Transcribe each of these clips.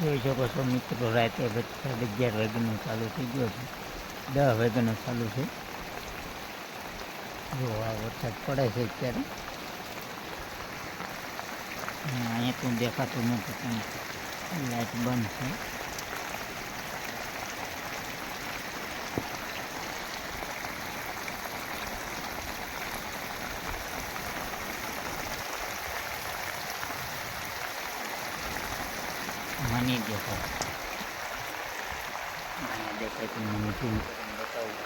જોઈ શકો છો મિત્રો, રાતે 11:30 વાગ્યાનું ચાલુ થઈ ગયો છે, 10 વાગ્યાનું ચાલુ છે. જો આ વરસાદ પડે છે અત્યારે. અહીંયા તો દેખાતું નથી, પણ લાઇટ બંધ છે. મને દેખાય, અહીંયા દેખાય તો મને ઝૂમ કરીને બતાવું.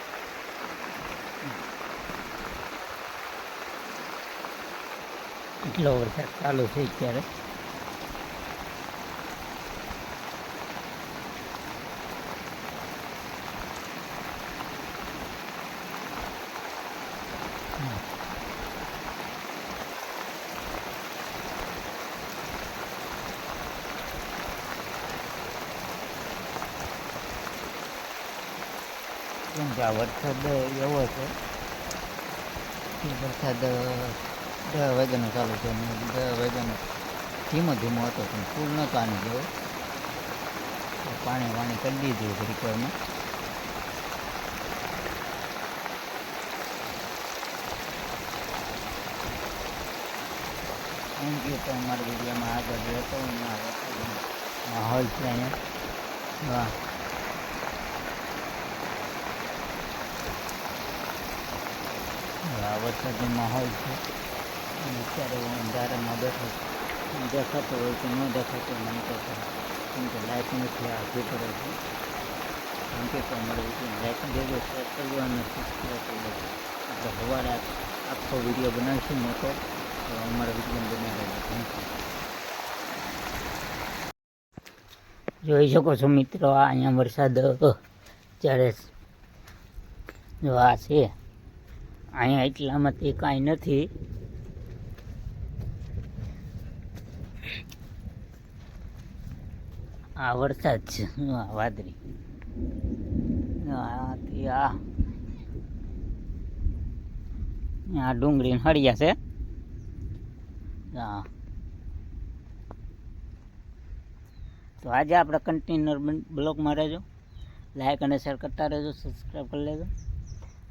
એટલો વરસાદ ચાલુ છે અત્યારે. કેમ કે આ વરસાદ એવો છે કે વરસાદ 10 વાગ્યાનો ચાલુ છે અને 10 વાગ્યાનો ધીમો ધીમો હતો, પણ ફૂલ નહોતો આની જેવો. પાણી કરી દીધું ઘડીકવારમાં. Thank you. તો અમારા વિડીયોમાં આગળ રહેતો માહોલ છે અહીંયા. આ વરસાદનો માહોલ છે અને અત્યારે હું અંધારામાં બેઠો છું. દેખાતો હોય કે ન દેખાતો મને તો, કેમ કે લાઇટ નથી આવતી પડે છે. કેમ કે અમારે લાઇટ દેજો, શેર કરજો અને સબસ્ક્રાઈબ કરી દેજો. આપણે સવારે આખો વિડીયો બનાવીશું મોટો, તો અમારા વિડીયો બનાવી દેજો. Thank you. જોઈ શકો છો મિત્રો, આ અહીંયા વરસાદ ત્યારે જો આ છે. અહીંયા એટલામાંથી કાંઈ નથી. આ વરસાદ છે, આ વાદળી આ ડુંગળી હળિયા છે. તો આજે આપણે કન્ટેનર બ્લોગમાં રહેજો, લાઈક અને શેર કરતા રહેજો, સબસ્ક્રાઈબ કરી લેજો.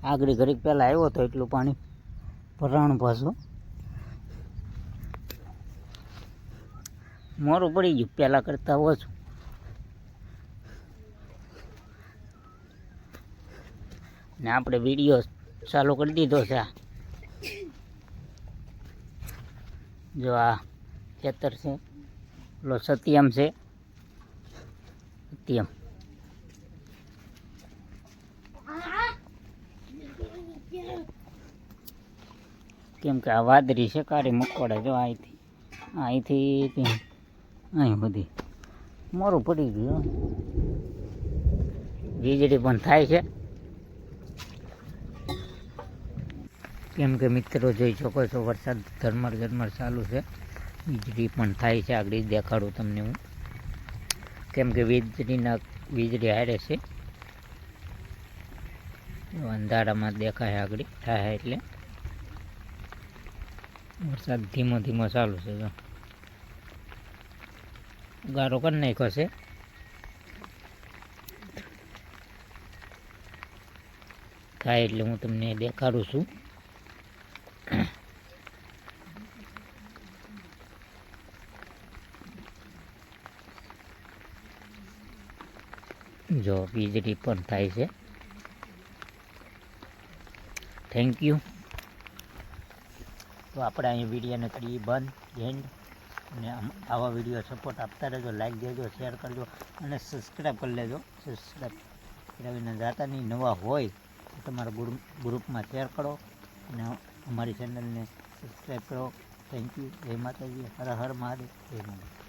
આગળ ઘડીક પહેલાં આવ્યો હતો એટલું પાણી ભરાણું, પાછું મોરું પડી ગયું પહેલાં કરતાં ઓછું. ને આપણે વિડીયો ચાલુ કરી દીધો છે. જો આ ખેતર છે, પેલો સત્યમ છે, સત્યમ. કેમ કે આ વાદળી છે, કાળી મકોડા. જો અહીંથી અહીં બધી મોરું પડી ગયું. વીજળી પણ થાય છે. કેમ કે મિત્રો જોઈ શકો છો, વરસાદ ઝરમર ચાલુ છે. વીજળી પણ થાય છે. આગળ દેખાડું તમને હું, કેમ કે વીજળી હારે છે. અંધારામાં દેખાય આગળ થાય એટલે. વરસાદ ધીમો ધીમો ચાલુ છે. જો ગારો કરી નાખ્યો છે. થાય એટલે હું તમને દેખાડું છું. જો વીજળી પણ થાય છે. Thank you. તો આપણે અહીં વિડીયોને કરીએ બંધ એન્ડ. અને આવા વિડીયો સપોર્ટ આપતા રહેજો, લાઈક દેજો, શેર કરજો અને સબસ્ક્રાઈબ કરી લેજો. સબસ્ક્રાઈબ કરાવીને જાતા નહીં, નવા હોય તો તમારા ગ્રુપમાં શેર કરો અને અમારી ચેનલને સબસ્ક્રાઈબ કરો. Thank you. જય માતાજી. હર હર મહાદેવ. જય માતા.